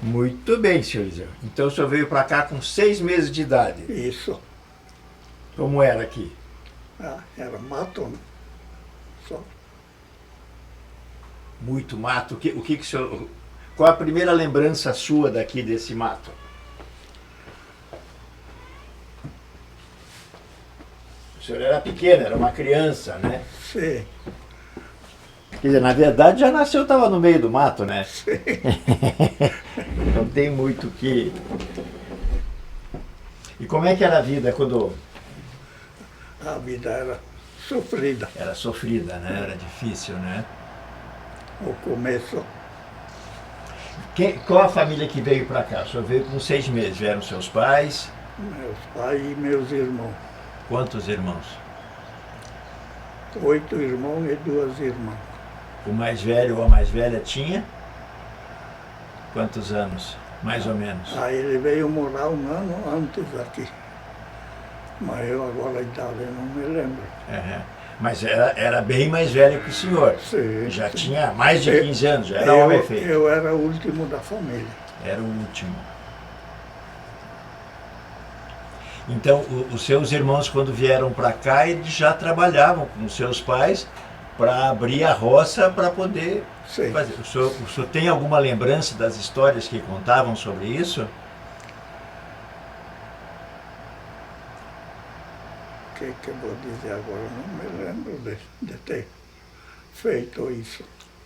Muito bem, senhor Eliseu. Então o senhor veio para cá com 6 meses de idade. Isso. Como era aqui? Ah, era mato, né? Só. Muito mato. O que o senhor... Qual a primeira lembrança sua daqui desse mato? O senhor era pequeno, era uma criança, né? Sim, Quer dizer, na verdade já nasceu, estava no meio do mato, né? sim. Não tem muito o que... E como é que era a vida quando A vida era sofrida. era sofrida, né? Era difícil, né? O começo, Qual a família que veio para cá? O senhor veio com 6 meses. Vieram seus pais? meus pais e meus irmãos. Quantos irmãos? 8 irmãos e 2 irmãs. O mais velho ou a mais velha tinha? Quantos anos? Mais ou menos. Aí ele veio morar um ano antes aqui. Mas eu agora a idade não me lembro. Uhum. Mas era bem mais velho que o senhor. Sim, Já sim. tinha mais de 15 anos, já era homem feito. Eu era o último da família. Era o último. Então, os seus irmãos, quando vieram para cá, eles já trabalhavam com os seus pais para abrir a roça para poder Sim. fazer. O senhor tem alguma lembrança das histórias que contavam sobre isso? O que eu vou dizer agora? Não me lembro de ter feito isso.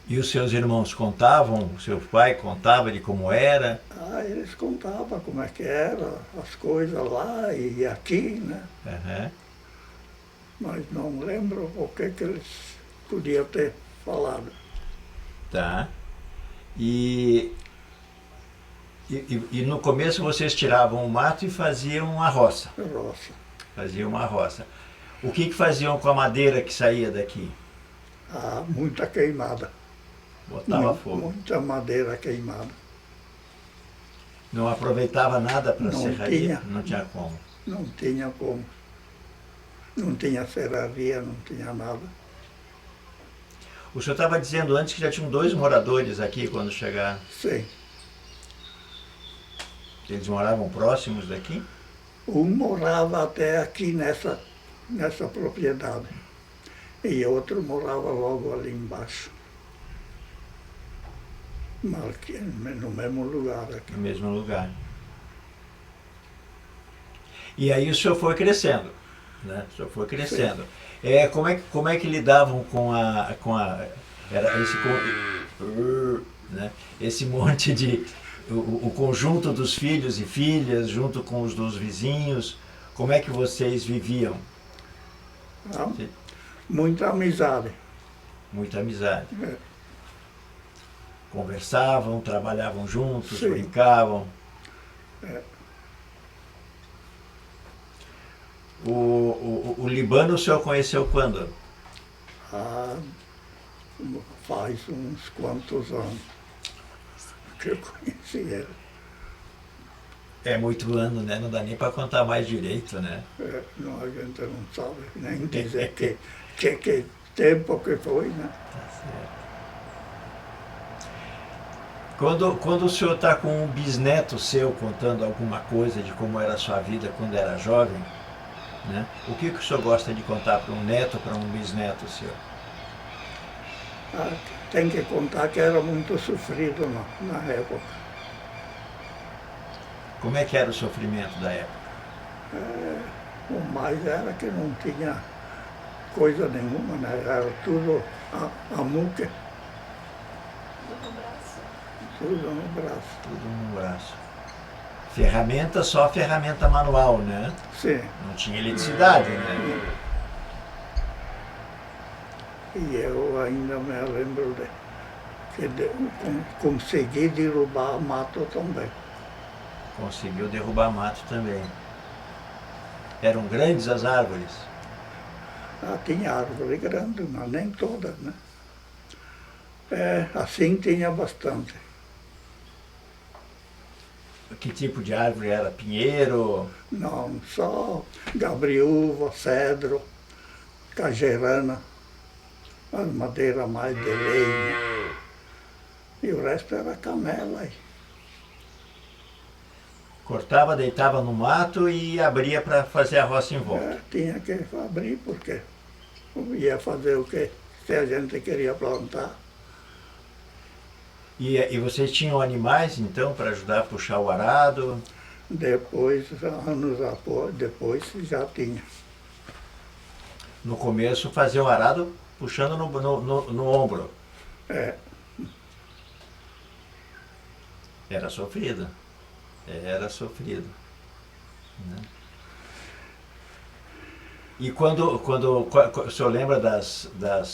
E os seus irmãos contavam? O seu pai contava de como era? Ah, eles contavam como é que era, as coisas lá e aqui, né? Uhum. Mas não lembro o que eles podiam ter falado. Tá. E no começo vocês tiravam o mato e faziam a roça. Roça. Faziam uma roça. O que faziam com a madeira que saía daqui? Ah, muita queimada. Botava fogo. Muita madeira queimada. Não aproveitava nada para Não serraria? tinha. Não tinha como. Não tinha como. Não tinha serraria, não tinha nada. O senhor estava dizendo antes que já tinham 2 moradores aqui quando chegaram. Sim. Eles moravam próximos daqui? Um morava até aqui nessa propriedade. E outro morava logo ali embaixo. Mas aqui, no mesmo lugar aqui. No mesmo lugar. E aí o senhor foi crescendo, né? O senhor foi crescendo. Como é que lidavam era né? Esse monte de o conjunto dos filhos e filhas junto com os dos vizinhos? Como é que vocês viviam? Ah, muita amizade. Muita amizade. É. Conversavam, trabalhavam juntos, Sim. brincavam. É. O Libano o senhor conheceu quando? Ah, faz uns quantos anos que eu conheci ele. É muito ano, né? Não dá nem para contar mais direito, né? É, não, a gente não sabe nem dizer que tempo que foi, né? Tá certo. Quando o senhor está com um bisneto seu contando alguma coisa de como era a sua vida quando era jovem, né? O que o senhor gosta de contar para um neto, para um bisneto seu? Ah, tem que contar que era muito sofrido na época. Como é que era o sofrimento da época? O mais era que não tinha coisa nenhuma, né? Era tudo a muque, tudo no braço. Tudo no braço. Ferramenta, só ferramenta manual, né? Sim. Não tinha eletricidade, né? E eu ainda me lembro que consegui derrubar mato também. Conseguiu derrubar mato também. Eram grandes as árvores? Ah, tinha árvore grande, mas nem todas, né? É, assim tinha bastante. Que tipo de árvore era? Pinheiro? Não, só gabriúva, cedro, cajerana, as madeiras mais de lenha. E o resto era canela. Cortava, deitava no mato e abria para fazer a roça em volta. Tinha que abrir porque ia fazer o que se a gente queria plantar. E vocês tinham animais, então, para ajudar a puxar o arado? Depois, depois já tinha. No começo fazia o arado puxando no ombro. É, Era sofrido. Era sofrido. Né? E o senhor lembra das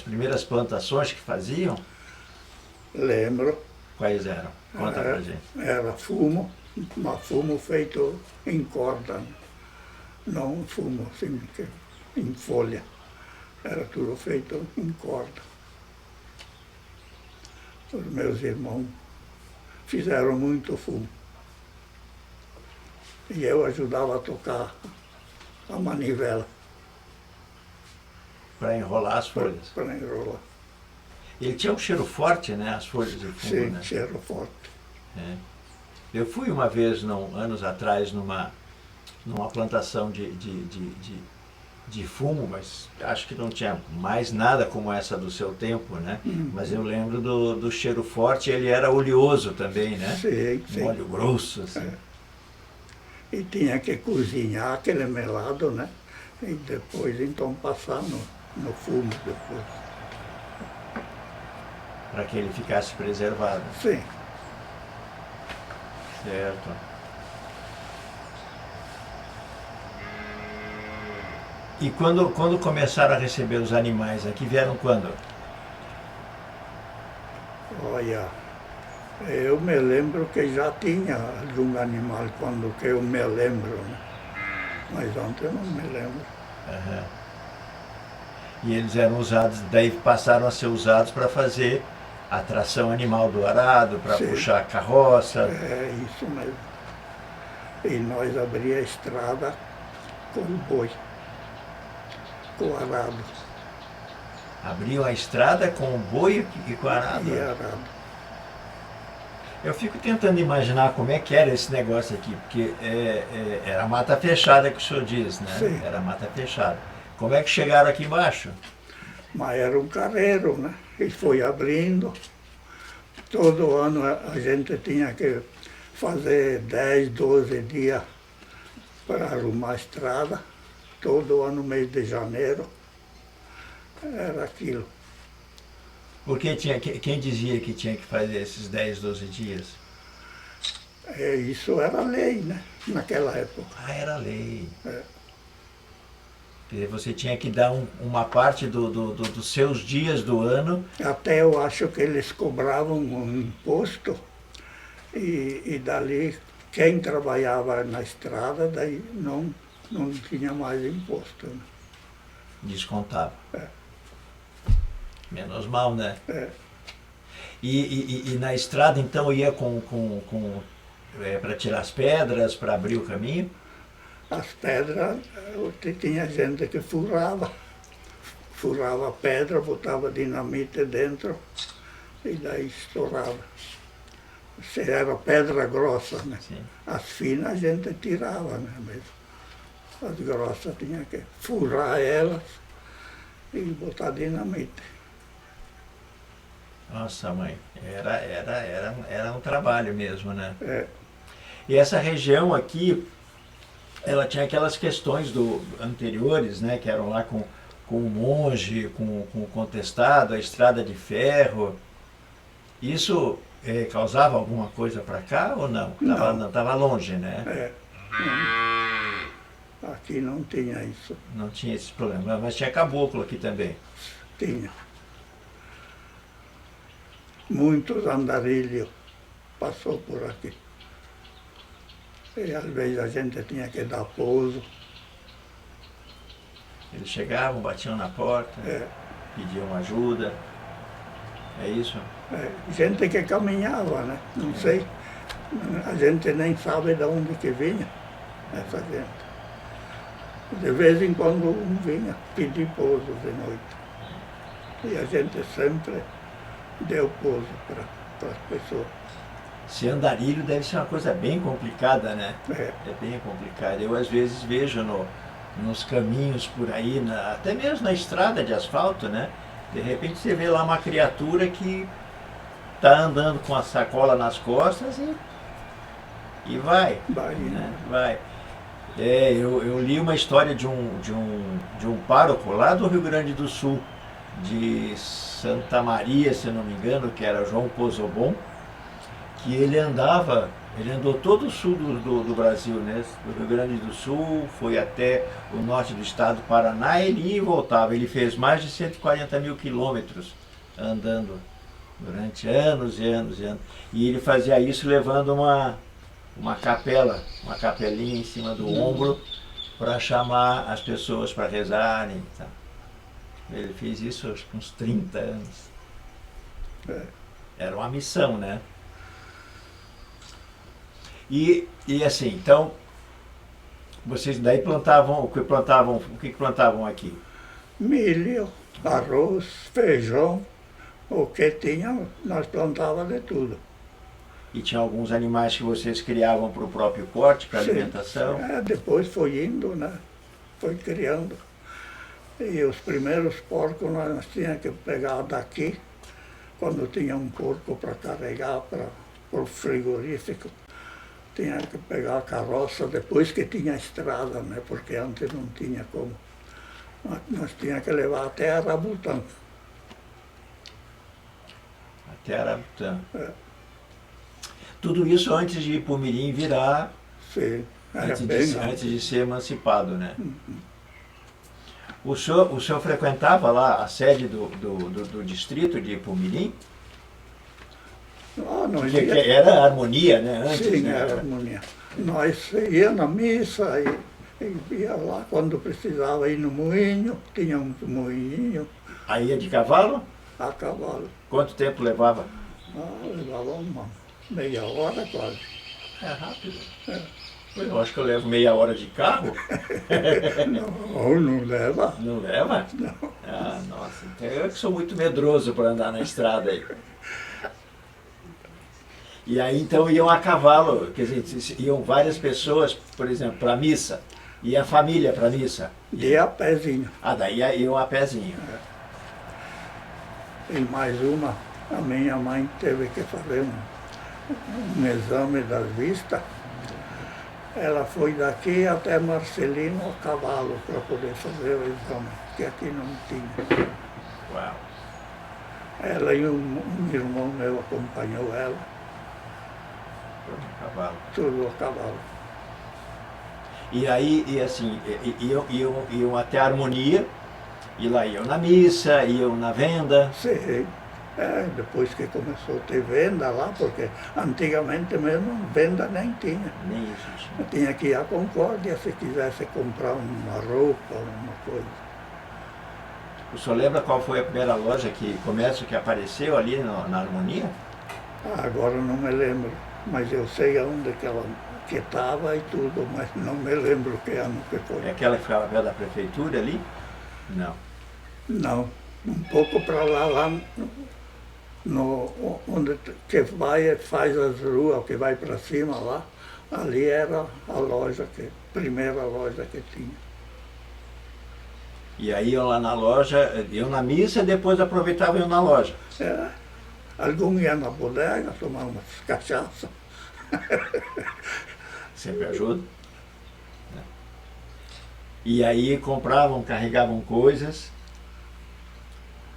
primeiras plantações que faziam? lembro. Quais eram? Conta pra gente. Era fumo, mas fumo feito em corda, não fumo assim, em folha. Era tudo feito em corda. Os meus irmãos fizeram muito fumo. E eu ajudava a tocar a manivela Para enrolar as folhas. para enrolar. Ele tinha um cheiro forte, né? As folhas de fumo, Sim, né? cheiro forte. É. Eu fui uma vez, anos atrás, numa plantação de fumo, mas acho que não tinha mais nada como essa do seu tempo, né? Mas eu lembro do cheiro forte, ele era oleoso também, né? Sim, sim. Um óleo grosso, assim. E tinha que cozinhar aquele melado, né? E depois então passar no fumo depois. Para que ele ficasse preservado. Sim. Certo. E quando começaram a receber os animais aqui, vieram quando? Olha, eu me lembro que já tinha algum animal quando que eu me lembro, né? Mas ontem eu não me lembro. Aham. E eles eram usados, daí passaram a ser usados para fazer a tração animal do arado, para Sim. puxar a carroça. É isso mesmo. E nós abria a estrada com o boi, com o arado. Abriam a estrada com o boi e com o arado. E arado. Eu fico tentando imaginar como é que era esse negócio aqui, porque era mata fechada que o senhor diz, né? Sim. Era mata fechada. Como é que chegaram aqui embaixo? Mas era um carreiro, né? E foi abrindo. Todo ano a gente tinha que fazer 10, 12 dias para arrumar a estrada. Todo ano, mês de janeiro, era aquilo. Porque quem dizia que tinha que fazer esses 10, 12 dias? Isso era lei, né? Naquela época. Ah, era lei. É. Quer dizer, você tinha que dar uma parte dos seus dias do ano. Até eu acho que eles cobravam um imposto e dali quem trabalhava na estrada daí não tinha mais imposto, né? Descontava. É. Menos mal, né? É. E na estrada, então, ia para tirar as pedras, para abrir o caminho? As pedras, tinha gente que furava a pedra, botava dinamite dentro e daí estourava. Se era pedra grossa, né? Sim. As finas a gente tirava, né? Mesmo. As grossas tinha que furar elas e botar dinamite. Nossa, mãe, era um trabalho mesmo, né? É, E essa região aqui, ela tinha aquelas questões anteriores, né? Que eram lá com o monge, com o contestado, a estrada de ferro. Isso causava alguma coisa para cá ou não? Tava longe, né? aqui não tinha isso. Não tinha esse problema. Mas tinha caboclo aqui também. Tinha. Muitos andarilhos passou por aqui. E às vezes a gente tinha que dar pouso. Eles chegavam, batiam na porta, pediam ajuda. É isso? Gente que caminhava, né? Não sei. A gente nem sabe de onde que vinha essa gente. De vez em quando um vinha pedir pouso de noite. E a gente sempre deu pouso para as pessoas. Ser andarilho deve ser uma coisa bem complicada, né? É, É bem complicado. Eu às vezes vejo nos caminhos por aí, até mesmo na estrada de asfalto, né? De repente você vê lá uma criatura que está andando com a sacola nas costas e vai, vai indo. né? Vai. Eu li uma história de um pároco lá do Rio Grande do Sul, de Santa Maria, se não me engano, que era João Pozobon, que ele andou todo o sul do Brasil, né? Do Rio Grande do Sul, foi até o norte do estado do Paraná, ele ia e voltava. Ele fez mais de 140 mil quilômetros andando durante anos e anos e anos. E ele fazia isso levando uma capelinha em cima do ombro para chamar as pessoas para rezarem e tal. Ele fez isso acho que uns 30 anos. É. Era uma missão, né? E assim, então, vocês daí plantavam, o que plantavam aqui? Milho, arroz, feijão, o que tinha, nós plantávamos de tudo. E tinha alguns animais que vocês criavam para o próprio corte, para Sim. alimentação? Depois foi indo, né? Foi criando. E os primeiros porcos nós tínhamos que pegar daqui, quando tinha um porco para carregar para o frigorífico. Tinha que pegar a carroça depois que tinha estrada, né? Porque antes não tinha como. Nós tínhamos que levar até Arabutã. Até Arabutã. É. Tudo isso antes de Ipumirim virar, Sim, era antes bem antes de ser emancipado, né? O senhor frequentava lá a sede do distrito de Ipumirim? nós Porque ia, era a harmonia, né? Antes, sim, né? era harmonia. Nós ia na missa e ia lá quando precisava ir no moinho, tinha um moinho Aí ia de cavalo? a cavalo. Quanto tempo levava? Levava uma meia hora quase. É rápido. Eu acho que eu levo meia hora de carro. Não leva. Não leva? Não. Ah, nossa. Então eu que sou muito medroso para andar na estrada aí. E aí então iam a cavalo, quer dizer, iam várias pessoas, por exemplo, para a missa. E a família para a missa. De a pezinho. Ah, daí iam a pezinho. E mais uma, a minha mãe teve que fazer um exame das vistas. Ela foi daqui até Marcelino a cavalo para poder fazer o exame, que aqui não tinha. Uau. Ela e um irmão meu acompanhou ela, Cavalo. tudo a cavalo. E aí, iam até a harmonia, e lá iam na missa, iam na venda. Sim, depois que começou a ter venda lá, porque antigamente mesmo venda nem tinha. Nem isso tinha. Tinha que ir à Concórdia se quisesse comprar uma roupa, uma coisa. O senhor lembra qual foi a primeira loja comércio que apareceu ali na harmonia? Agora não me lembro, mas eu sei onde que ela estava e tudo, mas não me lembro que ano que foi. É aquela que ficava perto da prefeitura ali? Não. Não, um pouco para lá onde que vai, faz as ruas, que vai para cima lá, ali era a loja, primeira loja que tinha. E aí iam lá na loja, iam na missa e depois aproveitavam e iam na loja. Algum ia na bodega tomar umas cachaça. Sempre ajuda. E aí compravam, carregavam coisas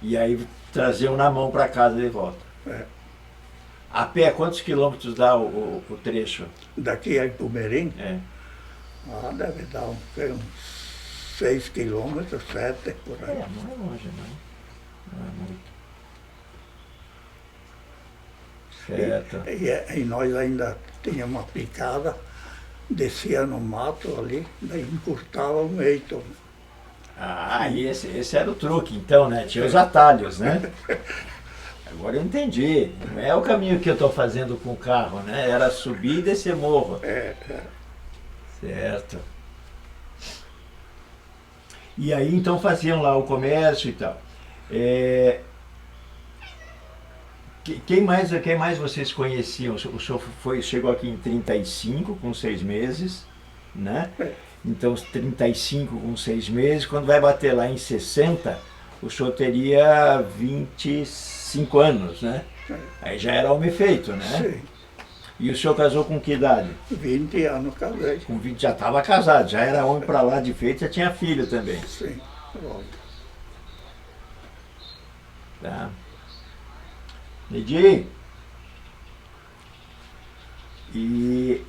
e aí traziam na mão para casa de volta. A pé, quantos quilômetros dá o trecho? Daqui a Ipumirim, deve dar uns 6 quilômetros, 7 por aí. Não é longe, não. Não é muito. Certo. E nós ainda tínhamos uma picada, descia no mato ali, daí encurtava o meio. Ah, e esse era o truque, então, né? Tinha os atalhos, né? Agora eu entendi. Não é o caminho que eu estou fazendo com o carro, né? Era subir e descer morro. Certo. E aí então faziam lá o comércio e tal. Quem mais vocês conheciam? O senhor chegou aqui em 35, com 6 meses, né? Então, os 35 com 6 meses, quando vai bater lá em 60, o senhor teria 25 anos, né? Aí já era homem feito, né? Sim. E o senhor casou com que idade? 20 anos casei. Com 20 já estava casado, já era homem para lá de feito, já tinha filho também. Sim, logo. Tá. Nedi? E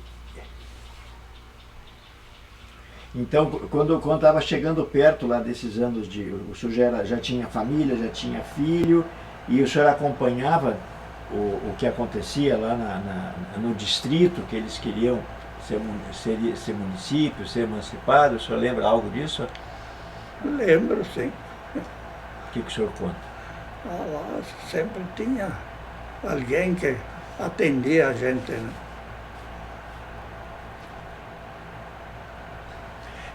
então, quando estava chegando perto lá desses anos de... O senhor já tinha família, já tinha filho, e o senhor acompanhava o que acontecia lá no distrito, que eles queriam ser município, ser emancipado. O senhor lembra algo disso? Lembro, sim. O que o senhor conta? Lá sempre tinha alguém que atendia a gente, né?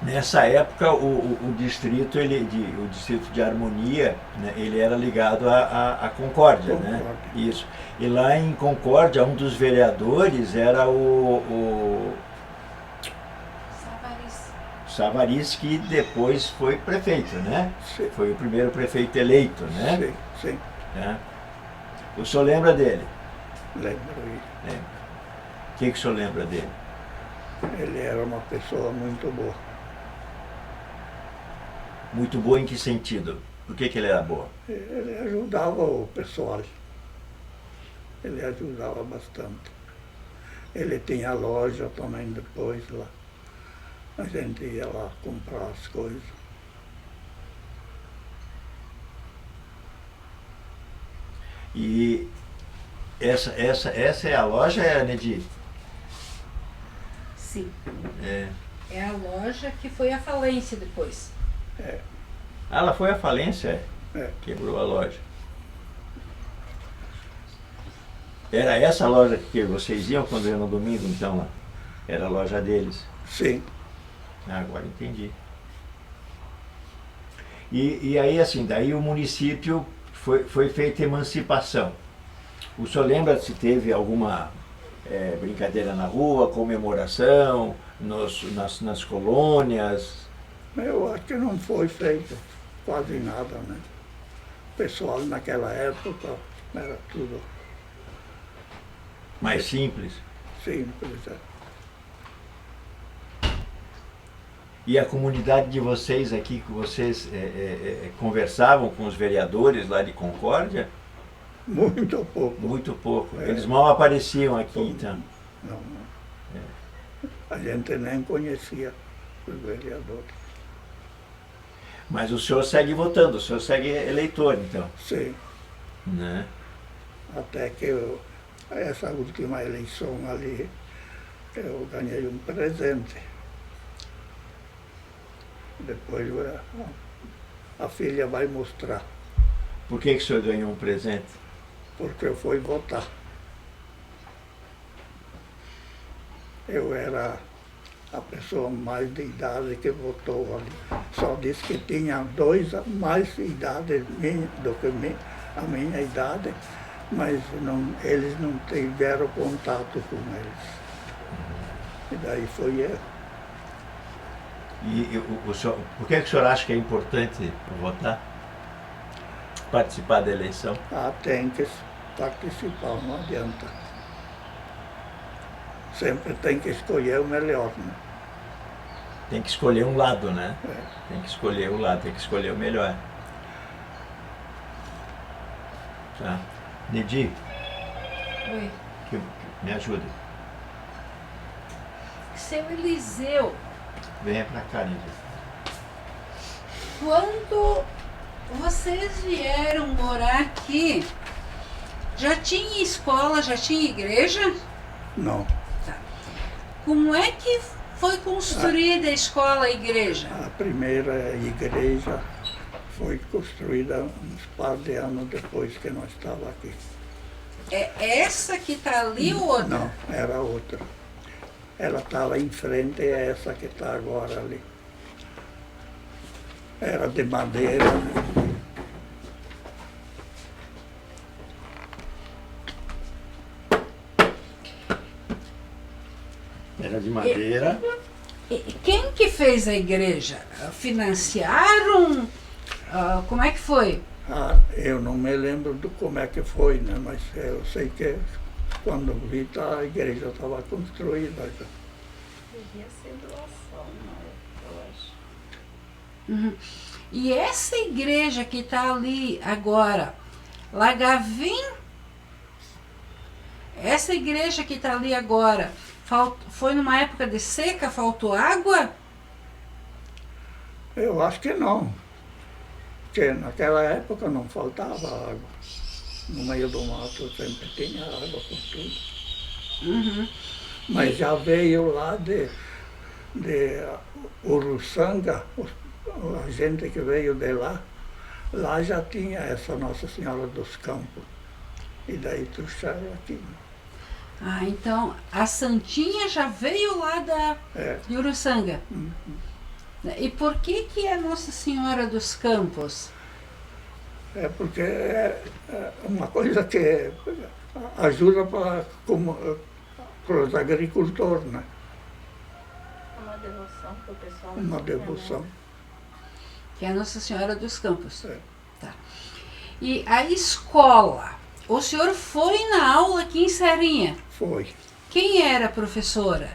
Nessa época, o distrito, o distrito de Harmonia, né, ele era ligado à Concórdia, né? Isso. E lá em Concórdia, um dos vereadores era o Savariz, que depois foi prefeito, né? Sim. Foi o primeiro prefeito eleito, né? Sim, sim. É. O senhor lembra dele? Lembro. Lembra. O que o senhor lembra dele? Ele era uma pessoa muito boa. Muito boa em que sentido? Por que ele era boa? Ele ajudava o pessoal. Ele ajudava bastante. Ele tinha loja também depois lá. A gente ia lá comprar as coisas. E essa é a loja, Nedi? Sim. É. É a loja que foi à falência depois. É. Ah, ela foi à falência? É. Quebrou a loja. Era essa a loja que vocês iam quando iam no domingo, então, lá? Era a loja deles? Sim. Ah, agora entendi. E aí, assim, daí o município foi feita emancipação. O senhor lembra se teve alguma brincadeira na rua, comemoração, nas colônias? Eu acho que não foi feito quase nada, né? O pessoal naquela época era tudo Mais simples? simples. E a comunidade de vocês aqui, que vocês conversavam com os vereadores lá de Concórdia? Muito pouco. Muito pouco. É. Eles mal apareciam aqui, então. Não. A gente nem conhecia os vereadores. Mas o senhor segue votando, o senhor segue eleitor, então. Sim. Né? Até que essa última eleição ali, eu ganhei um presente. Depois a filha vai mostrar, Por que o senhor ganhou um presente? porque eu fui votar. Eu era a pessoa mais de idade que votou ali. Só disse que tinha 2 mais idade do que a minha idade, mas eles não tiveram contato com eles. E daí foi eu. E o senhor, por que o senhor acha que é importante votar? Participar da eleição? Tem que participar, não adianta. Sempre tem que escolher o melhor, né? Tem que escolher um lado, né? É. Tem que escolher o lado, tem que escolher o melhor. Tá. Nedi, Oi. me ajuda. Seu Eliseu, Venha pra cá, Nedi. quando vocês vieram morar aqui, já tinha escola, já tinha igreja? Não. Tá. Como é que foi construída a escola, a igreja? A primeira igreja foi construída uns par de anos depois que nós estávamos aqui. É essa que está ali ou outra? Não, era outra. Ela estava em frente a essa que está agora ali. Era de madeira. Era de madeira. E quem que fez a igreja? Financiaram? Como é que foi? Eu não me lembro do como é que foi, né? Mas eu sei que quando vi, a igreja estava construída já. Devia ser doação, eu acho. Uhum. E essa igreja que está ali agora, Lagavim, essa igreja que está ali agora, foi numa época de seca, faltou água? Eu acho que não. Porque naquela época não faltava água. No meio do mato sempre tinha água por tudo. Uhum. Mas já veio lá de Uruçanga, a gente que veio de lá já tinha essa Nossa Senhora dos Campos. E daí trouxeram aqui. Então a Santinha já veio lá de Uruçanga. Uhum. E por que é Nossa Senhora dos Campos? É porque é uma coisa que ajuda para os agricultores, né? Uma devoção para o pessoal. Uma devoção. Que é Nossa Senhora dos Campos. É. Tá. E a escola? O senhor foi na aula aqui em Serrinha? Foi. Quem era a professora?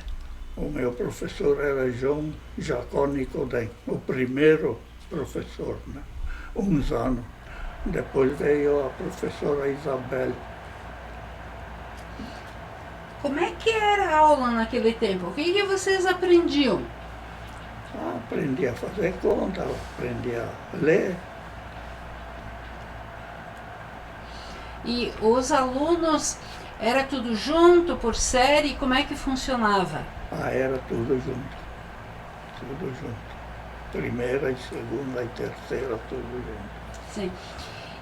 O meu professor era João Jacó Nicodem, o primeiro professor, né? Uns anos. Depois veio a professora Isabel. Como é que era a aula naquele tempo? O que vocês aprendiam? Aprendi a fazer conta, aprendi a ler. E os alunos, era tudo junto, por série? Como é que funcionava? Era tudo junto. Tudo junto. Primeira e segunda e terceira, tudo junto. Sim.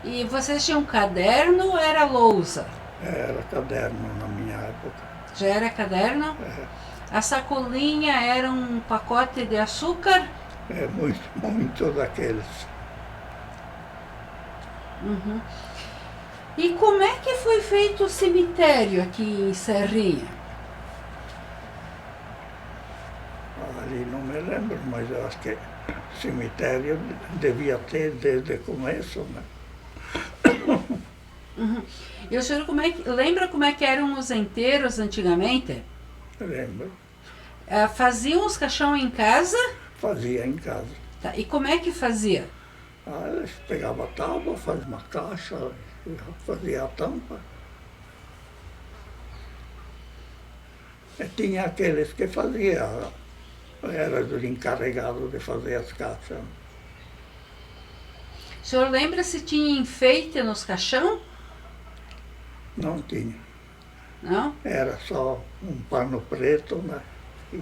E vocês tinham caderno ou era lousa? Era caderno na minha época. Já era caderno? A sacolinha era um pacote de açúcar? Muito daqueles. Uhum. E como é que foi feito o cemitério aqui em Serrinha? Ali não me lembro, mas eu acho que cemitério devia ter desde o começo, né? Uhum. E o senhor lembra como é que eram os enteiros antigamente? Lembro. Faziam os caixão em casa? Fazia em casa. Tá. E como é que fazia? Eles pegavam a tábua, faziam uma caixa, fazia a tampa. E tinha aqueles que faziam, eram os encarregados de fazer as caixas. O senhor lembra se tinha enfeite nos caixão? Não tinha. Não? Era só um pano preto, né? E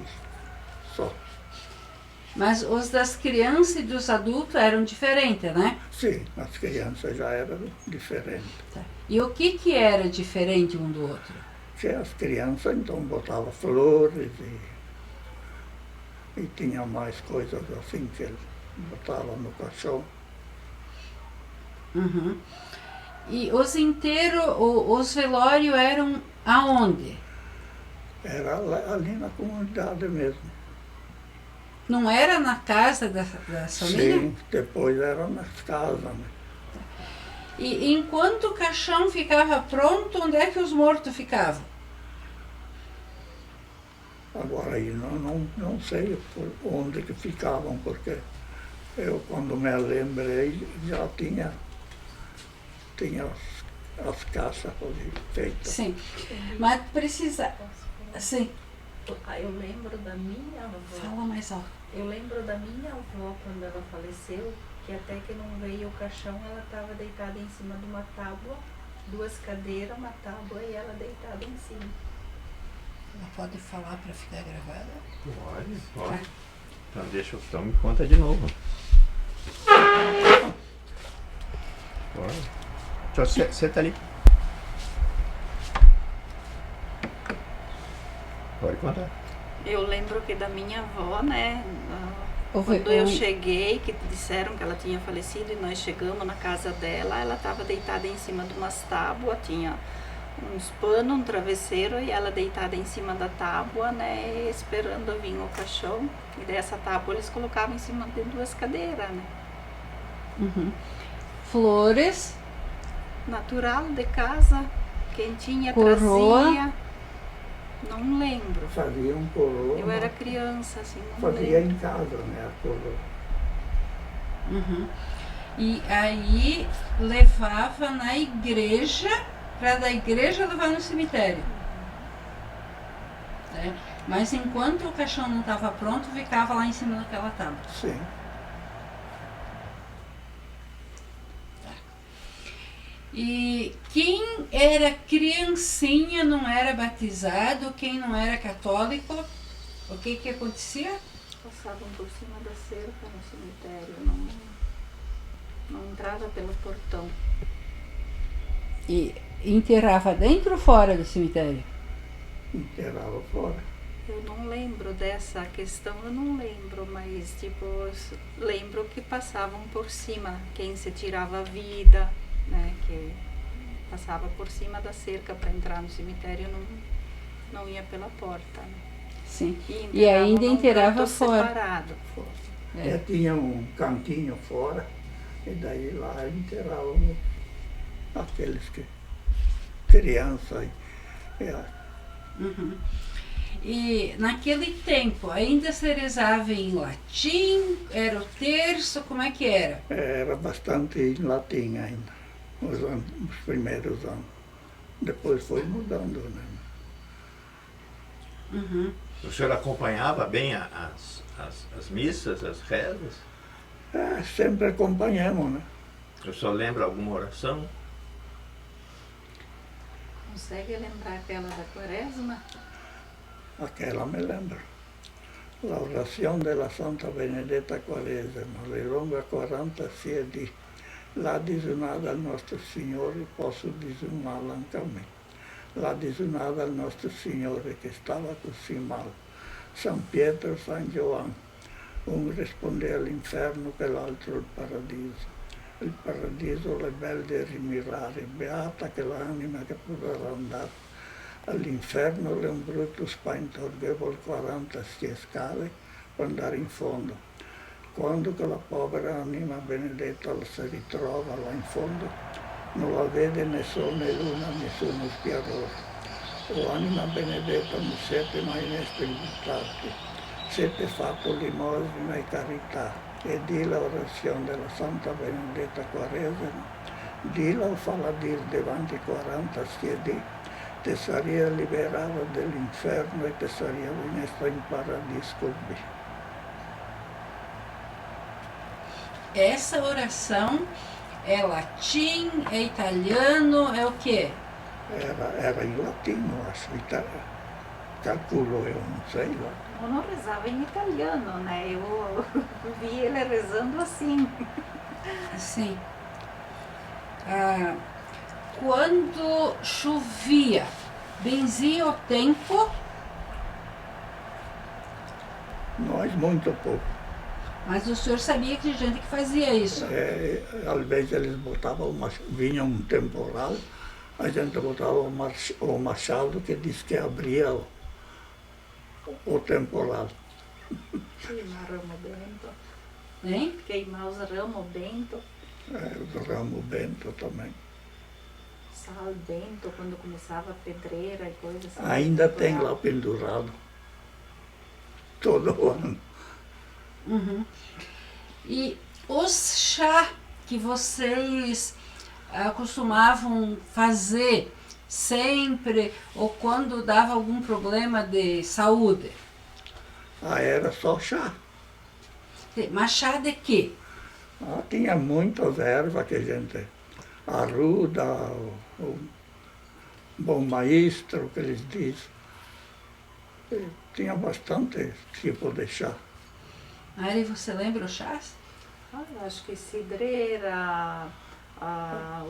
só. Mas os das crianças e dos adultos eram diferentes, né? Sim, as crianças já eram diferentes. Tá. E o que era diferente um do outro? Que as crianças então botavam flores e tinha mais coisas assim que eles botavam no caixão. Uhum. E os inteiros, os velórios eram aonde? Era ali na comunidade mesmo. Não era na casa da família? Sim, depois era nas casas, né? E enquanto o caixão ficava pronto, onde é que os mortos ficavam? Agora aí não sei por onde que ficavam, porque eu quando me lembrei já tinha as caixas ali feitas. Sim, mas precisa... Sim, Eu lembro da minha avó. fala mais alto. Eu lembro da minha avó quando ela faleceu, que até que não veio o caixão, ela estava deitada em cima de uma tábua, 2 cadeiras, uma tábua e ela deitada em cima. Ela pode falar para ficar gravada? Pode. Então me conta de novo. Pode. Senta ali. Pode contar. Eu lembro que da minha avó, né, Houve quando eu cheguei, que disseram que ela tinha falecido e nós chegamos na casa dela, ela estava deitada em cima de umas tábuas, tinha uns panos, um travesseiro, e ela deitada em cima da tábua, né, esperando vir o caixão. E dessa tábua eles colocavam em cima de 2 cadeiras, né. Uhum. Flores, Natural, de casa, quentinha, Coroa. trazia. Não lembro. Fazia um coroa. Eu era criança, assim, não Fazia lembro. em casa, né, a coroa. uhum. E aí levava na igreja, para da igreja levar no cemitério. Né? Mas enquanto o caixão não estava pronto, ficava lá em cima daquela tábua. Sim. E quem era criancinha, não era batizado, quem não era católico, o que que acontecia? Passavam por cima da cerca no cemitério, não entrava pelo portão. E enterrava dentro ou fora do cemitério? Enterrava fora. Eu não lembro dessa questão, eu não lembro, mas tipo, lembro que passavam por cima, quem se tirava a vida, né, que passava por cima da cerca para entrar no cemitério, não ia pela porta, né. Sim. E E ainda num enterrava canto fora. separado. É. Tinha um cantinho fora, e daí lá enterravam aqueles que crianças. Uhum. E naquele tempo ainda se rezava em latim, era o terço, como é que era? Era bastante em latim ainda, os primeiros anos. Depois foi mudando, né? Uhum. O senhor acompanhava bem as missas, as rezas? Sempre acompanhamos, né? O senhor lembra alguma oração? Consegue lembrar aquela da Quaresma? Aquela me lembro. La oración de la Santa Benedetta Quaresma, le longa 40 siedi, la disunada al nostro Signore, posso disunarla anche a me. La disunada al nostro Signore che stava così mal. San Pietro, San Giovanni, un risponde all'inferno che l'altro il paradiso. Il paradiso le belle rimirare, beata che l'anima che potrà andare. All'inferno è un brutto spaintorghevole 40 scale per andare in fondo. Quando che la povera anima benedetta si ritrova là in fondo, non la vede né sol né luna, nessuno spiaroso. O anima benedetta, mi siete mai onesti buttati, siete fatto limosina e carità, e di la orazione della Santa Benedetta Quaresma, dila o falla dir davanti 40 siedi, te saria liberada dell'inferno e te saria venesta in paradiso comigo. Essa oração é latim, é italiano, é o quê? Era in latino, acho, calculo eu, não sei lá. Eu não rezava em italiano, né? Eu vi ele rezando assim. Assim. Quando chovia, benzia o tempo, Nós muito pouco. mas o senhor sabia que tinha gente que fazia isso. Às vezes eles botavam, vinha um temporal, a gente botava o machado que diz que abria o temporal. Queimar ramo bento. Hein? Queimar os ramos bento. O ramo bento também. Sal bento, quando começava a pedreira e coisa assim. Ainda tem lá pendurado. Todo ano. Uhum. E os chá que vocês costumavam fazer sempre, ou quando dava algum problema de saúde? Era só chá. Mas chá de quê? Tinha muitas ervas que a gente arruda, o bom maestro, que eles dizem. Tinha bastante tipo de chá. Mari, você lembra os chás? Acho que cidreira,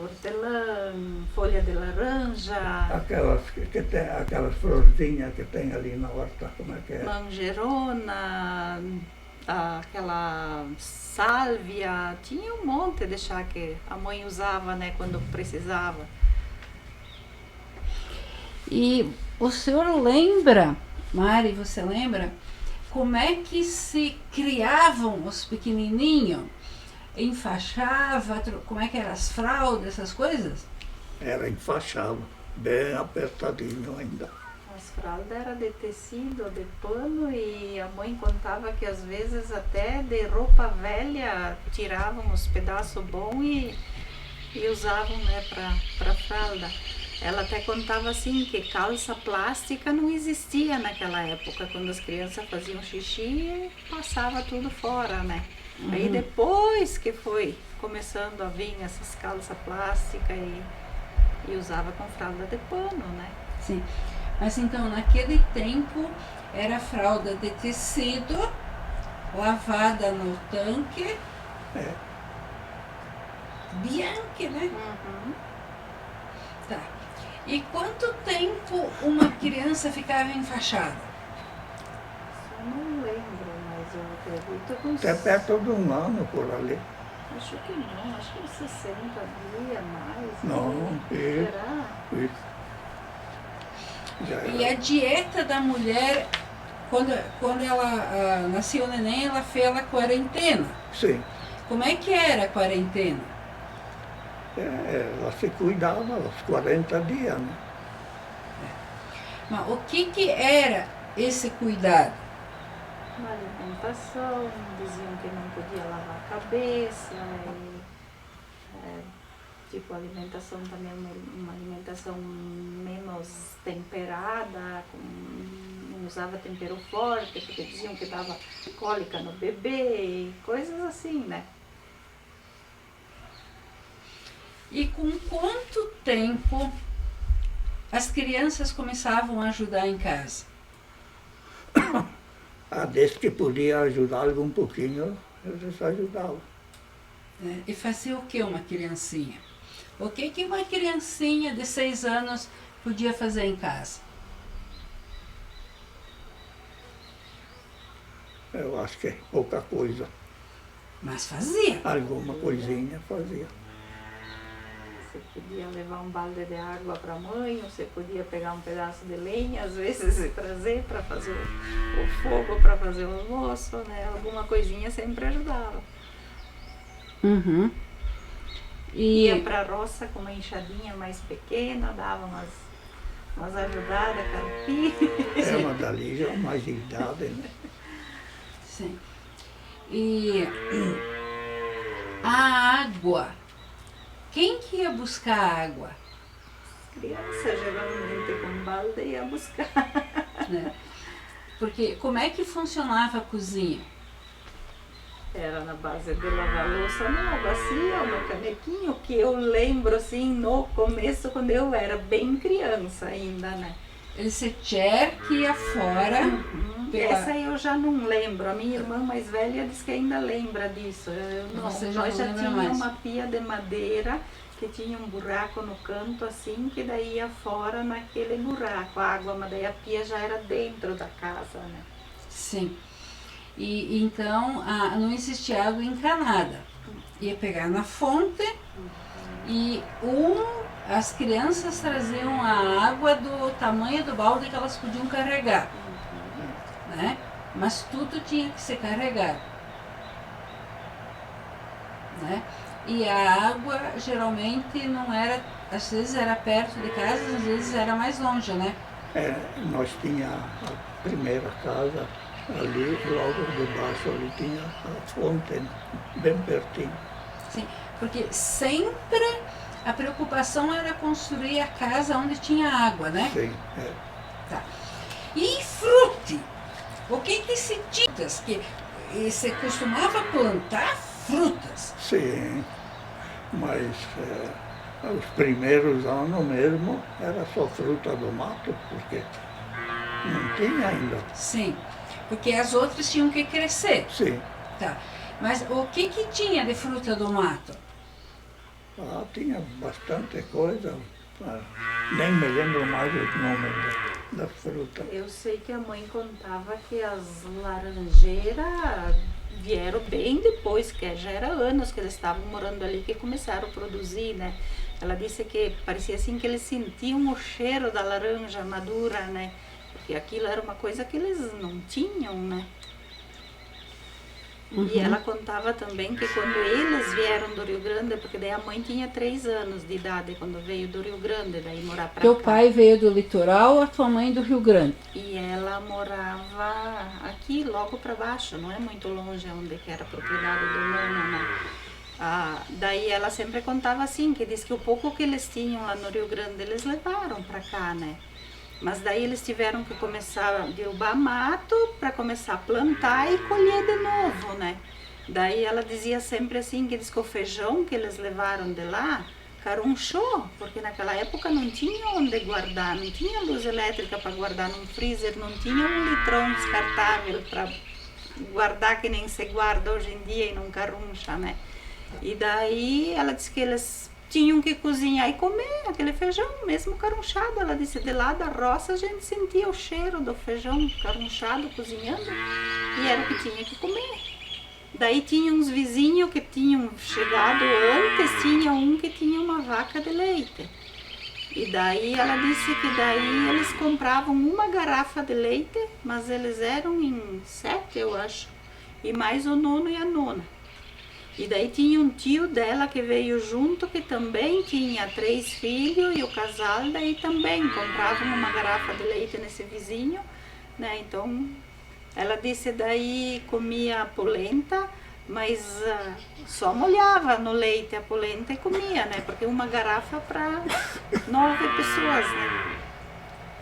hortelã, folha de laranja, Aquelas florzinhas que tem ali na horta, como é que é? manjerona, aquela sálvia, tinha um monte de chá que a mãe usava, né, quando precisava. E o senhor lembra, Mari, você lembra, como é que se criavam os pequenininhos? Enfaixava, como é que eram as fraldas, essas coisas? Era enfaixado, bem apertadinho ainda. As fraldas eram de tecido, de pano, e a mãe contava que às vezes até de roupa velha tiravam os pedaços bons e usavam, né, para fralda. Ela até contava assim que calça plástica não existia naquela época, quando as crianças faziam xixi, passava tudo fora, né? Aí depois que foi começando a vir essas calças plásticas e usava com fralda de pano, né? Sim. Mas então, naquele tempo, era fralda de tecido, lavada no tanque. É. Bianchi, né? Uhum. Tá. E quanto tempo uma criança ficava enfaixada? Eu não lembro, mas eu acredito que uns... Até perto de um ano por ali. Acho que não, acho que uns 60 dias mais. Não, e, Será? já E era. a dieta da mulher, quando ela nasceu o neném, ela fez a quarentena. Sim, Como é que era a quarentena? ela se cuidava aos 40 dias, né? Mas o que era esse cuidado? Uma alimentação, diziam que não podia lavar a cabeça, tipo alimentação também, uma alimentação menos temperada, não usava tempero forte, porque diziam que dava cólica no bebê, coisas assim, né? E com quanto tempo as crianças começavam a ajudar em casa? Desde que podia ajudar um pouquinho, eles ajudavam. Né? E fazia o que uma criancinha? O que uma criancinha de 6 anos podia fazer em casa? Eu acho que é pouca coisa. Mas fazia. Alguma coisinha fazia. Você podia levar um balde de água para a mãe, ou você podia pegar um pedaço de lenha, às vezes, e trazer para fazer o fogo, para fazer o almoço, né? Alguma coisinha sempre ajudava. Uhum. E Ia para a roça com uma enxadinha mais pequena, dava umas ajudadas, carpir. É uma dali já mais de idade, né? sim. E a água. Quem que ia buscar água? Criança geralmente com balde ia buscar. Né? Porque como é que funcionava a cozinha? Era na base de lavar louça na bacia, no canequinho, que eu lembro assim no começo, quando eu era bem criança ainda, né? Esse tcher que ia fora. Essa eu já não lembro. A minha irmã mais velha diz que ainda lembra disso. Eu não. Você já Nós não já lembra tínhamos mais. uma pia de madeira que tinha um buraco no canto assim, que daí ia fora naquele buraco a água, mas daí a pia já era dentro da casa, né? Sim. E então não existia água encanada. Ia pegar na fonte e as crianças traziam a água do tamanho do balde que elas podiam carregar. Né? Mas tudo tinha que ser carregado. Né? E a água geralmente não era, às vezes era perto de casa, às vezes era mais longe, né? Nós tinha a primeira casa ali, logo debaixo ali tinha a fonte, né? Bem pertinho. Sim, porque sempre a preocupação era construir a casa onde tinha água, né? Sim, Tá. E frute? O que se tinha? Que você costumava plantar frutas? sim. Mas os primeiros anos mesmo era só fruta do mato, porque não tinha ainda. Sim, porque as outras tinham que crescer. Sim. Tá. Mas o que tinha de fruta do mato? Tinha bastante coisa. Nem me lembro mais os nomes da fruta. Eu sei que a mãe contava que as laranjeiras vieram bem depois, que já era anos que eles estavam morando ali, que começaram a produzir, né? Ela disse que parecia assim que eles sentiam o cheiro da laranja madura, né? Porque aquilo era uma coisa que eles não tinham, né? E ela contava também que quando eles vieram do Rio Grande, porque daí a mãe tinha 3 anos de idade quando veio do Rio Grande, daí morar pra Teu cá. pai veio do litoral, a tua mãe do Rio Grande. E ela morava aqui, logo para baixo, não é muito longe onde que era a propriedade do nono, né? Daí ela sempre contava assim, que diz que o pouco que eles tinham lá no Rio Grande, eles levaram para cá, né? Mas daí eles tiveram que começar a derrubar mato para começar a plantar e colher de novo, né? Daí ela dizia sempre assim, que diz que o feijão que eles levaram de lá carunchou, porque naquela época não tinha onde guardar, não tinha luz elétrica para guardar num freezer, não tinha um litrão descartável para guardar que nem se guarda hoje em dia e não caruncha, né? E daí ela disse que eles tinham que cozinhar e comer aquele feijão, mesmo carunchado. Ela disse, de lá da roça a gente sentia o cheiro do feijão carunchado cozinhando e era o que tinha que comer. Daí tinha uns vizinhos que tinham chegado antes, tinha um que tinha uma vaca de leite. E daí ela disse que daí eles compravam uma garrafa de leite, mas eles eram em 7, eu acho, e mais o nono e a nona. E daí tinha um tio dela que veio junto, que também tinha 3 filhos, e o casal daí também compravam uma garrafa de leite nesse vizinho, né? Então, ela disse daí comia a polenta, mas só molhava no leite a polenta e comia, né? Porque uma garrafa para 9 pessoas, né?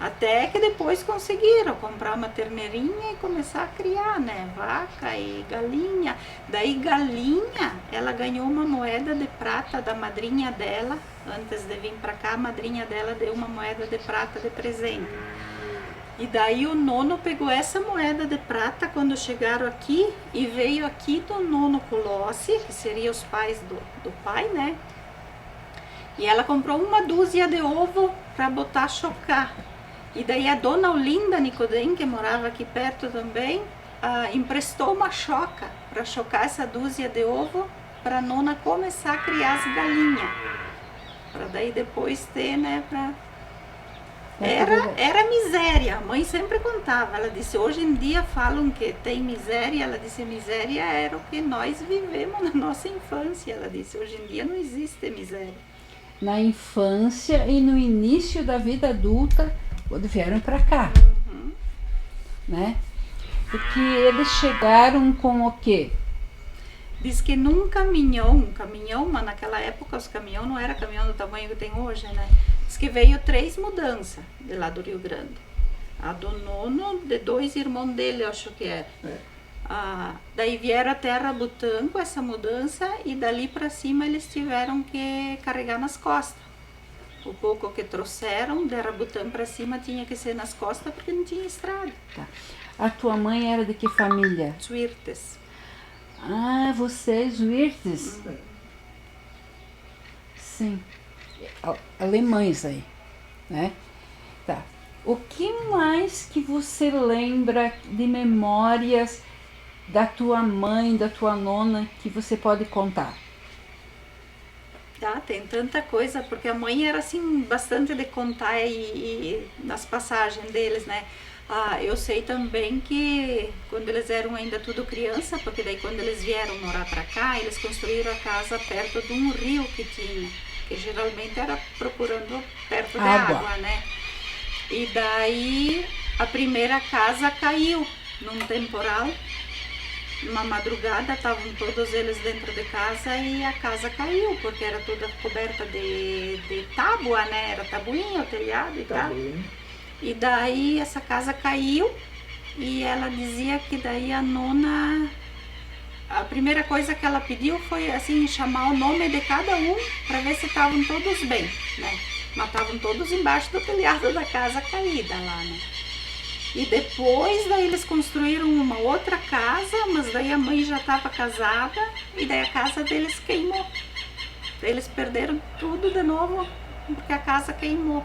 Até que depois conseguiram comprar uma terneirinha e começar a criar, né? Vaca e galinha. Daí galinha, ela ganhou uma moeda de prata da madrinha dela. Antes de vir para cá, a madrinha dela deu uma moeda de prata de presente. E daí o nono pegou essa moeda de prata quando chegaram aqui e veio aqui do nono Colossi, que seria os pais do pai, né? E ela comprou uma dúzia de ovo para botar chocar. E daí a dona Olinda Nicodem, que morava aqui perto também, emprestou uma choca para chocar essa dúzia de ovo para a nona começar a criar as galinhas. Para daí depois ter, né, Era miséria, a mãe sempre contava, ela disse, hoje em dia falam que tem miséria, ela disse, miséria era o que nós vivemos na nossa infância, ela disse, hoje em dia não existe miséria. Na infância e no início da vida adulta, quando vieram para cá, né? Porque eles chegaram com o quê? Diz que num caminhão, mas naquela época os caminhões não era caminhão do tamanho que tem hoje, né? Diz que veio 3 mudanças de lá do Rio Grande. A do nono, de 2 irmãos dele, eu acho que era. Daí vieram até Arabutã com essa mudança e dali para cima eles tiveram que carregar nas costas. O pouco que trouxeram de Arabutã para cima tinha que ser nas costas porque não tinha estrada. Tá. A tua mãe era de que família? Suirtes. Ah, vocês, Wirtes. Sim. Alemães aí, né? Tá. O que mais que você lembra de memórias da tua mãe, da tua nona, que você pode contar? Tem tanta coisa, porque a mãe era assim, bastante de contar e nas passagens deles, né? Eu sei também que quando eles eram ainda tudo criança, porque daí quando eles vieram morar para cá, eles construíram a casa perto de um rio que tinha, que geralmente era procurando perto da água, né? E daí a primeira casa caiu num temporal. Numa madrugada estavam todos eles dentro de casa e a casa caiu, porque era toda coberta de tábua, né? Era tabuinha, o telhado e tal. E daí essa casa caiu e ela dizia que daí a nona, a primeira coisa que ela pediu foi assim, chamar o nome de cada um para ver se estavam todos bem, né? Mas estavam todos embaixo do telhado da casa caída lá, né? E depois daí eles construíram uma outra casa, mas daí a mãe já estava casada e daí a casa deles queimou. Daí eles perderam tudo de novo porque a casa queimou.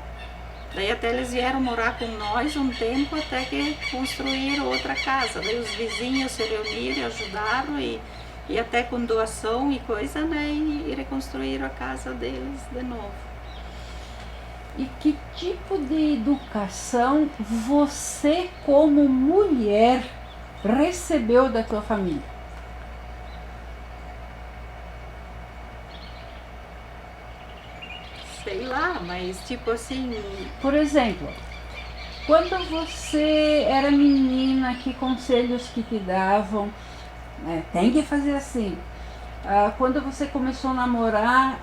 Daí até eles vieram morar com nós um tempo até que construíram outra casa. Daí os vizinhos se reuniram e ajudaram e E até com doação e coisa, né? E reconstruíram a casa deles de novo. E que tipo de educação você, como mulher, recebeu da tua família? Sei lá, mas tipo assim, Por exemplo, quando você era menina, que conselhos que te davam? Tem que fazer assim. Quando você começou a namorar,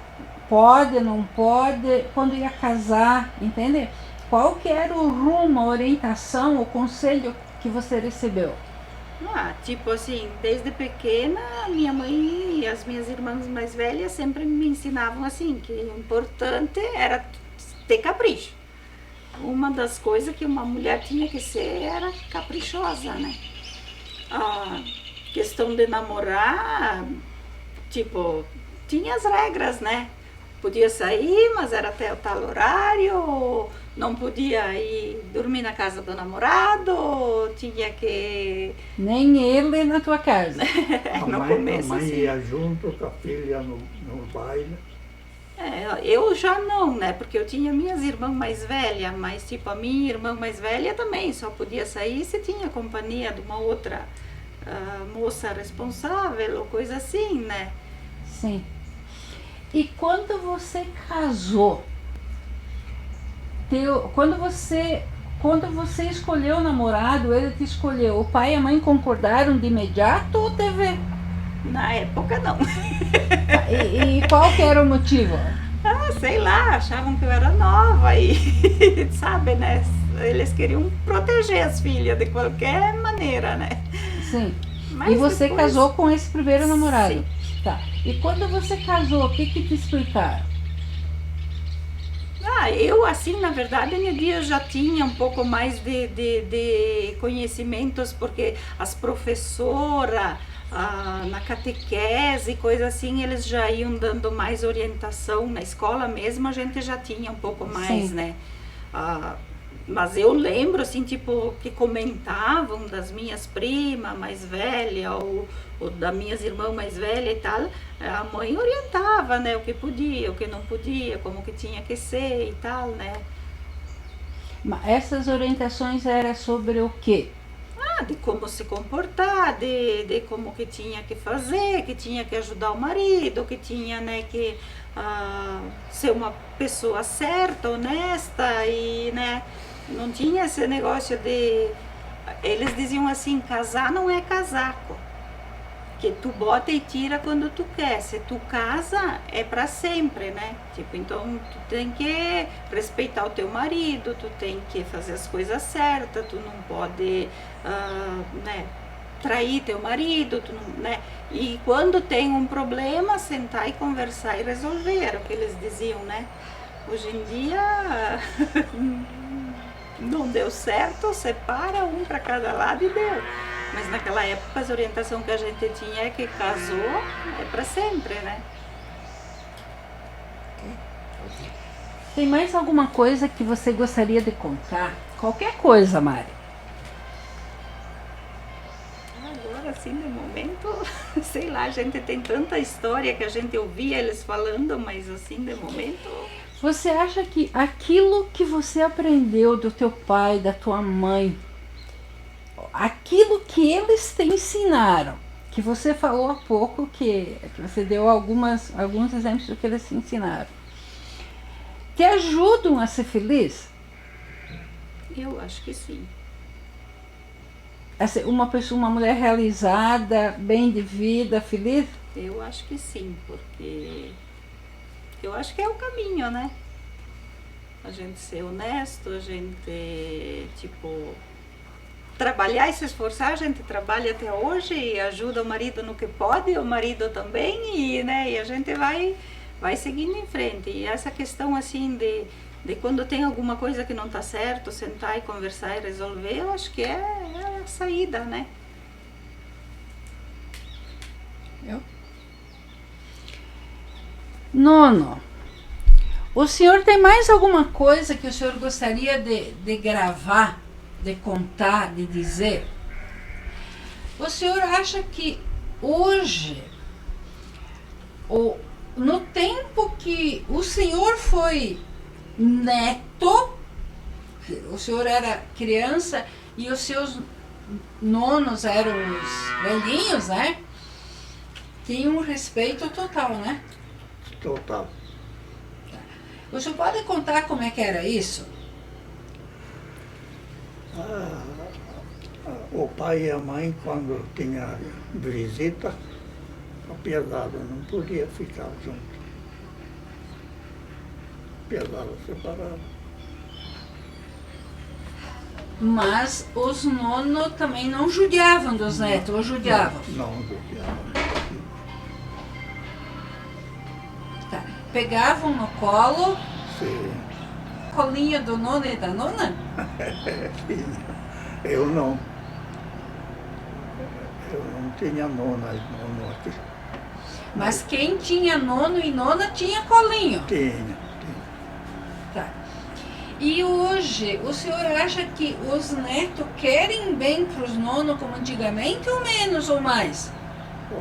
pode, não pode? Quando ia casar, entende? Qual que era o rumo, a orientação, o conselho que você recebeu? tipo assim, desde pequena, minha mãe e as minhas irmãs mais velhas sempre me ensinavam assim, que o importante era ter capricho. Uma das coisas que uma mulher tinha que ser era caprichosa, né? A questão de namorar, tipo, tinha as regras, né? Podia sair, mas era até o tal horário, não podia ir dormir na casa do namorado, tinha que... Nem ele na tua casa. no começo, a mãe assim. ia junto com a filha no baile. Eu já não, né? Porque eu tinha minhas irmãs mais velhas, mas tipo, a minha irmã mais velha também só podia sair se tinha companhia de uma outra moça responsável ou coisa assim, né? Sim. E quando você casou, quando você escolheu o namorado, ele te escolheu, o pai e a mãe concordaram de imediato ou teve... Na época, não. E qual que era o motivo? Sei lá, achavam que eu era nova e, sabe, né? Eles queriam proteger as filhas de qualquer maneira, né? Sim. Mas e você depois... casou com esse primeiro namorado? Sim. Tá. E quando você casou, o que te explicaram? Eu, assim, na verdade, no dia já tinha um pouco mais de conhecimentos, porque as professoras, na catequese, coisa assim, eles já iam dando mais orientação. Na escola mesmo, a gente já tinha um pouco mais, Sim. né? Mas eu lembro, assim, tipo, que comentavam das minhas primas mais velhas, ou das minhas irmãs mais velhas e tal, a mãe orientava, né, o que podia, o que não podia, como que tinha que ser e tal, né. Essas orientações eram sobre o quê? De como se comportar, de como que tinha que fazer, que tinha que ajudar o marido, que tinha, né, que ser uma pessoa certa, honesta e, né, não tinha esse negócio de... Eles diziam assim, casar não é casaco, que tu bota e tira quando tu quer. Se tu casa, é para sempre, né? Tipo, então tu tem que respeitar o teu marido, tu tem que fazer as coisas certas, tu não pode, né, trair teu marido, tu não, né? E quando tem um problema, sentar e conversar e resolver, era o que eles diziam, né? Hoje em dia não deu certo, separa um para cada lado e deu. Mas naquela época a orientação que a gente tinha é que casou é para sempre, né? Tem mais alguma coisa que você gostaria de contar? Qualquer coisa, Mari. Agora, assim, de momento, sei lá, a gente tem tanta história que a gente ouvia eles falando, mas assim, de momento... Você acha que aquilo que você aprendeu do teu pai, da tua mãe, aquilo que eles te ensinaram, que você falou há pouco, que você deu alguns exemplos do que eles te ensinaram, te ajudam a ser feliz? Eu acho que sim. Uma mulher realizada, bem de vida, feliz? Eu acho que sim, porque eu acho que é o caminho, né? A gente ser honesto, a gente, tipo, trabalhar e se esforçar. A gente trabalha até hoje e ajuda o marido no que pode, o marido também, e, né, e a gente vai seguindo em frente. E essa questão, assim, de quando tem alguma coisa que não está certo, sentar e conversar e resolver, eu acho que é a saída, né? Nono, o senhor tem mais alguma coisa que o senhor gostaria de gravar, de contar, de dizer? O senhor acha que hoje senhor foi neto, o senhor era criança e os seus nonos eram os velhinhos, né? Tinha um respeito total, né? Total. O senhor pode contar como é que era isso? O pai e a mãe, quando tinha visita, a pesada não podia ficar junto. Pesada separada. Mas os nonos também não judiavam dos netos, ou judiavam? Não judiava. Tá. Pegavam no colo, Sim. colinho do nono e da nona? Eu não. Eu não tinha nono aqui. Mas quem tinha nono e nona tinha colinho. Tinha. Tá. E hoje, o senhor acha que os netos querem bem para os nonos como antigamente, ou menos ou mais?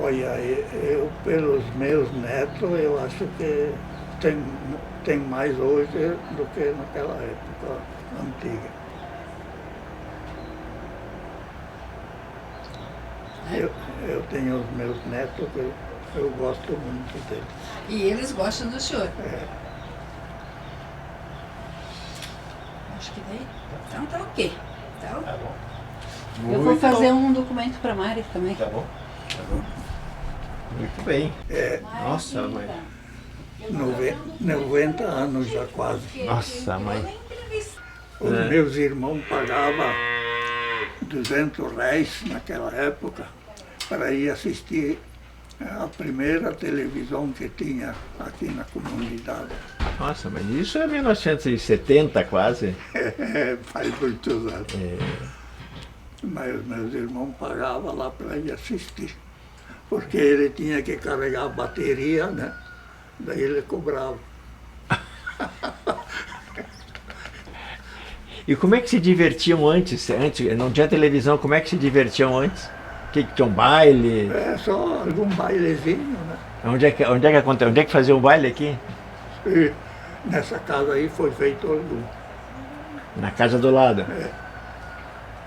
Olha, eu pelos meus netos, eu acho que tem mais hoje do que naquela época antiga. Eu tenho os meus netos que eu gosto muito deles. E eles gostam do senhor? Acho que daí. Então tá ok. Então, Tá bom. eu vou fazer um documento para Mari também. Tá bom. Tá bom. Muito bem. Nossa, mãe. 90 anos já quase. Nossa, mãe. Os meus irmãos pagavam R$200 naquela época para ir assistir a primeira televisão que tinha aqui na comunidade. Nossa, mas isso é 1970 quase. Faz muitos anos. Mas os meus irmãos pagavam lá para ir assistir. Porque ele tinha que carregar a bateria, né? Daí ele cobrava. E como é que se divertiam antes? Antes não tinha televisão, como é que se divertiam antes? Que tinha um baile? Só algum bailezinho, né? Onde é que acontece? Onde é que fazia um baile aqui? E nessa casa aí foi feito algum. Na casa do lado?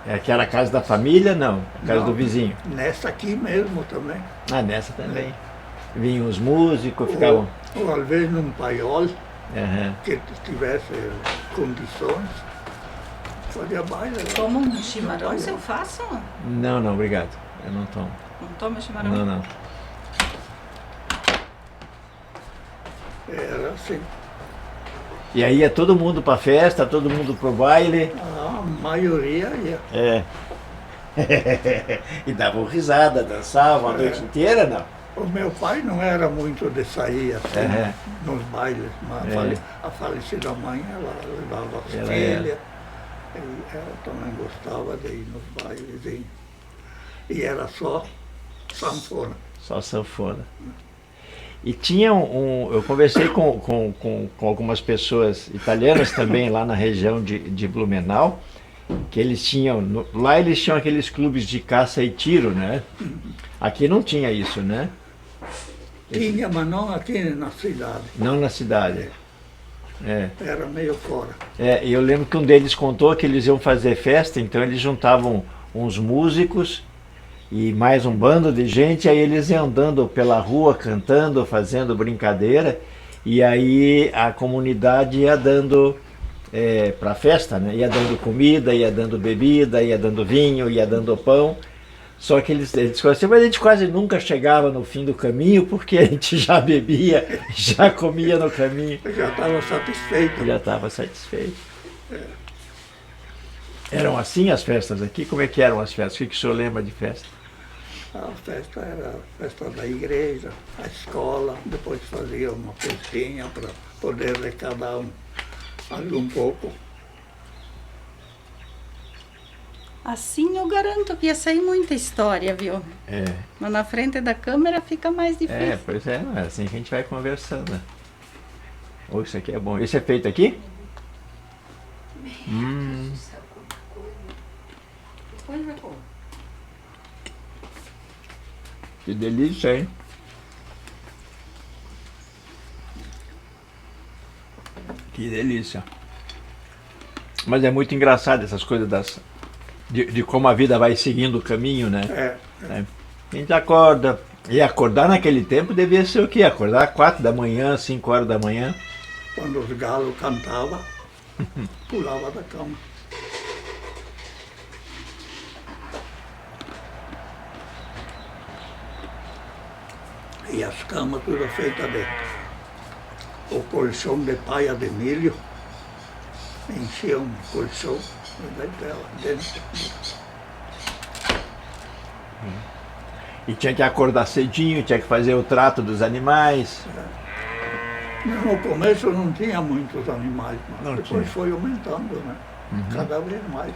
É que era a casa da família? Não, a casa Não, do vizinho. Nessa aqui mesmo também. Ah, nessa também. Vinham os músicos, ficavam... Ou às vezes num paiol Aham. que tivesse condições, fazia baile. Toma um chimarrão se eu faço? Não, não, obrigado. Eu não tomo. Não toma chimarrão? Não, não. Era assim. E aí ia todo mundo pra festa, todo mundo pro baile. A maioria ia. É. E davam risada, dançavam a noite inteira, não? O meu pai não era muito de sair assim, nos bailes, mas a falecida mãe, ela levava as Ela filhas, e ela também gostava de ir nos bailes. E era só sanfona. Só sanfona. E tinha eu conversei com algumas pessoas italianas também lá na região de Blumenau, que eles tinham, lá eles tinham aqueles clubes de caça e tiro, né? Aqui não tinha isso, né? Tinha, mas não aqui na cidade. Não na cidade. Era meio fora. E eu lembro que um deles contou que eles iam fazer festa, então eles juntavam uns músicos e mais um bando de gente, aí eles iam andando pela rua, cantando, fazendo brincadeira, e aí a comunidade ia dando para a festa, né? Ia dando comida, ia dando bebida, ia dando vinho, ia dando pão. Só que eles mas a gente quase nunca chegava no fim do caminho, porque a gente já bebia, já comia no caminho. Eu já estava satisfeito. Já estava satisfeito. Eram assim as festas aqui? Como é que eram as festas? O que o senhor lembra de festa? A festa era a festa da igreja, a escola, depois fazia uma festinha para poder arrecadar algum pouco. Assim eu garanto que ia sair muita história, viu? Mas na frente da câmera fica mais difícil. Pois é, é assim que a gente vai conversando. Oh, isso aqui é bom. Esse é feito aqui? Depois vai pôr. Que delícia, hein? Que delícia. Mas é muito engraçado essas coisas de como a vida vai seguindo o caminho, né? É. A gente acorda. E acordar naquele tempo devia ser o quê? Acordar 4 da manhã, 5 horas da manhã. Quando os galos cantavam, pulava da cama. E as camas tudo feitas de o colchão de paia de milho. Enchia um colchão dentro. E tinha que acordar cedinho, tinha que fazer o trato dos animais. No começo não tinha muitos animais, mas Não depois tinha. foi aumentando, né? Cada vez mais.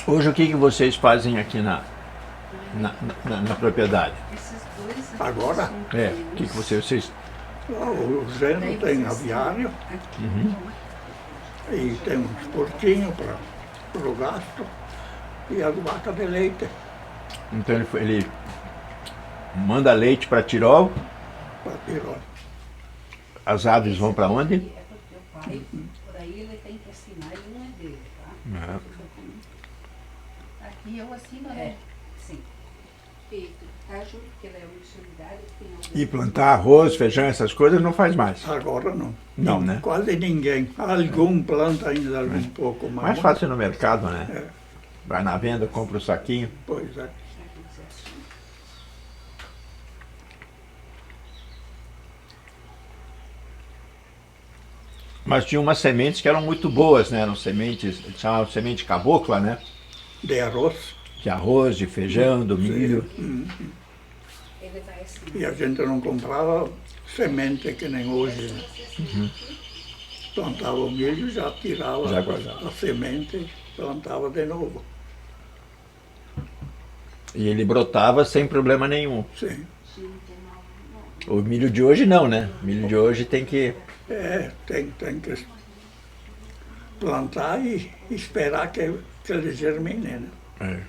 Hoje o que vocês fazem aqui na propriedade? Esses dois aqui Agora? são É, o pequenos. que vocês... O Zeno tem aviário Aqui, e tem uns porquinhos para o gasto e as vacas de leite Então ele manda leite para Tirol, para Tirol. as aves vão para onde? é do teu pai, por aí ele tem que assinar e não é dele, tá? Aqui eu assino, É, né? sim. E tá junto, porque ele é um solidário, tem algum... E plantar arroz, feijão, essas coisas não faz mais. Agora não. Não, né? Quase ninguém. Algum planta ainda algum pouco, mas Mais fácil no mercado, né? É. Vai na venda, compra o saquinho. Pois é. Mas tinha umas sementes que eram muito boas, né? Eram sementes, chamavam semente cabocla, né? De arroz. De arroz, de feijão, do milho. Ele vai assinar. E a gente não comprava semente que nem hoje. Né? Plantava o milho, já tirava Já guardava. a semente e plantava de novo. E ele brotava sem problema nenhum. Sim. O milho de hoje não, né? O milho de hoje tem que... Tem que plantar e esperar que ele germine, né?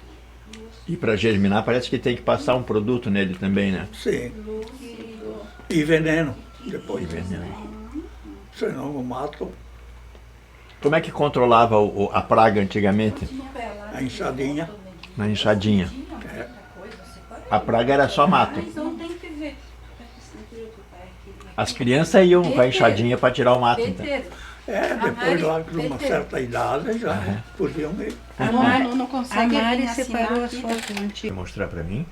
E para germinar parece que tem que passar um produto nele também, né? Sim. E veneno depois. E veneno. Senão o mato, Como é que controlava a praga antigamente? a enxadinha. Na enxadinha. É. A praga era só mato. Então tem que ver. As crianças iam com a enxadinha para tirar o mato, então. Peter, Depois lá de uma Peter. certa idade já podiam ir. Não consegue a Mari vir assinar separou as aqui, fotos Vou antigas. mostrar para mim.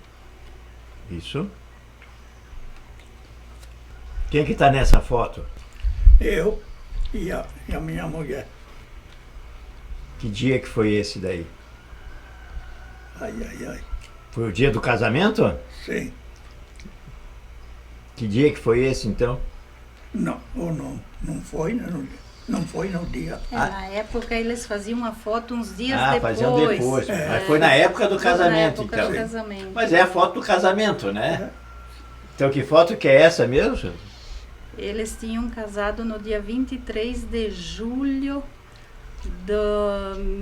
Isso. Quem que tá nessa foto? Eu e a minha mulher. Que dia que foi esse daí? Ai, ai, ai. Foi o dia do casamento? Sim. Que dia que foi esse, então? Não, ou não foi, não foi no dia. Na época eles faziam uma foto uns dias Ah, depois. faziam depois. Mas foi na época do casamento, Na época então. do casamento. Mas é a foto do casamento, né? Então que foto que é essa mesmo? Eles tinham casado no dia 23 de julho de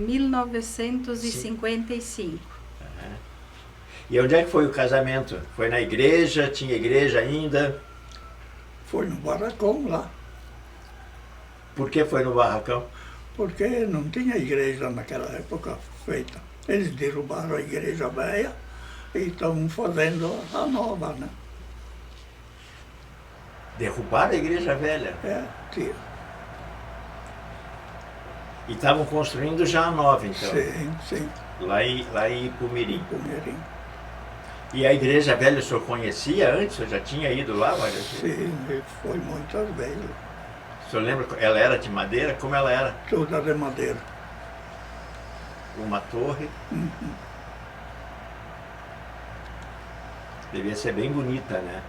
1955. E onde é que foi o casamento? Foi na igreja? Tinha igreja ainda? Foi no barracão lá, Por que foi no barracão? porque não tinha igreja naquela época feita. Eles derrubaram a igreja velha e estão fazendo a nova, né? Derrubaram a igreja velha. Tinha. E estavam construindo já a nova, então. Sim, Lá em Ipumirim. Pomerim. E a igreja velha o senhor conhecia antes? O senhor já tinha ido lá? Olha, Sim, e foi muitas vezes. o senhor lembra? Ela era de madeira? Como ela era? Toda de madeira. Uma torre. Devia ser bem bonita, né?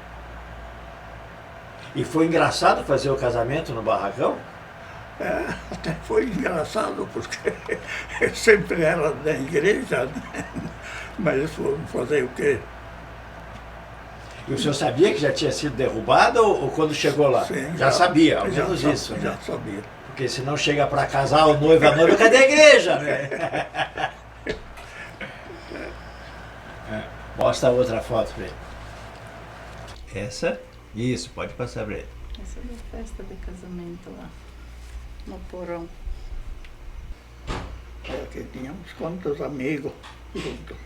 E foi engraçado fazer o casamento no barracão? Até foi engraçado, porque eu sempre era da igreja, né? Mas eles foram fazer o quê? E o senhor sabia que já tinha sido derrubada ou quando chegou lá? Sim, já sabia, ao já menos sa- isso, Já né? sabia. Porque se não chega para casar o noivo, a noiva, cadê a igreja? Né? Mostra a outra foto para ele. Essa? Isso, pode passar para ele. Essa é da festa de casamento lá, no porão. É que tinha uns quantos amigos junto.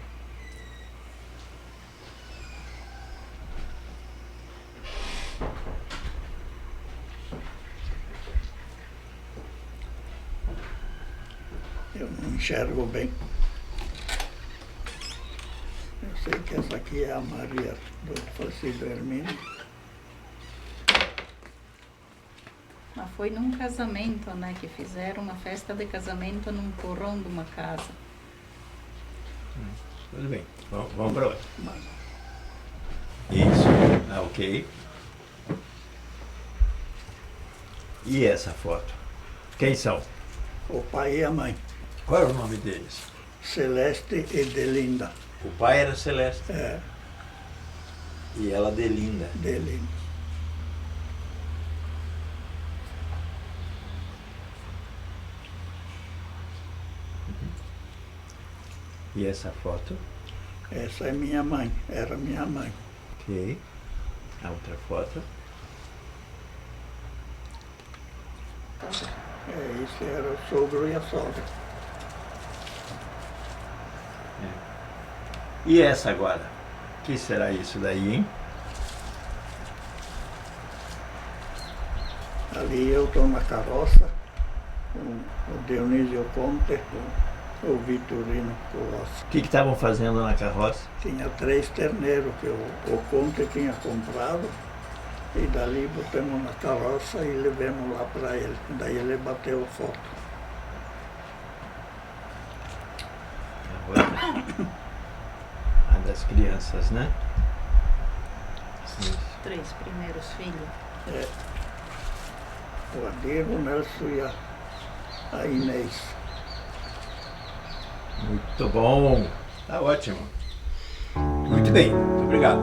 Eu não enxergo bem. Eu sei que essa aqui é a Maria do falecido Hermínio. Mas foi num casamento, né, que fizeram uma festa de casamento num porão de uma casa. Tudo bem, vamos para outra. Isso, ok. E essa foto? Quem são? O pai e a mãe, Qual era o nome deles? Celeste e Delinda. O pai era Celeste É, e ela Delinda. Delinda. E essa foto? Essa é minha mãe, era minha mãe. Ok. A outra foto? É, isso era o sogro e a sogra. E essa agora? O que será isso daí, hein? Ali eu estou na carroça, com o Dionísio Conte, com o Vitorino Colossi. O que estavam fazendo na carroça? Tinha 3 terneiros que o Conte tinha comprado e dali botamos na carroça e levamos lá para ele. Daí ele bateu foto. A das crianças, né? Sim. 3 primeiros filhos. É, o Adir, o Nelson e a Inês. Muito bom. Tá ótimo. Muito bem, muito obrigado.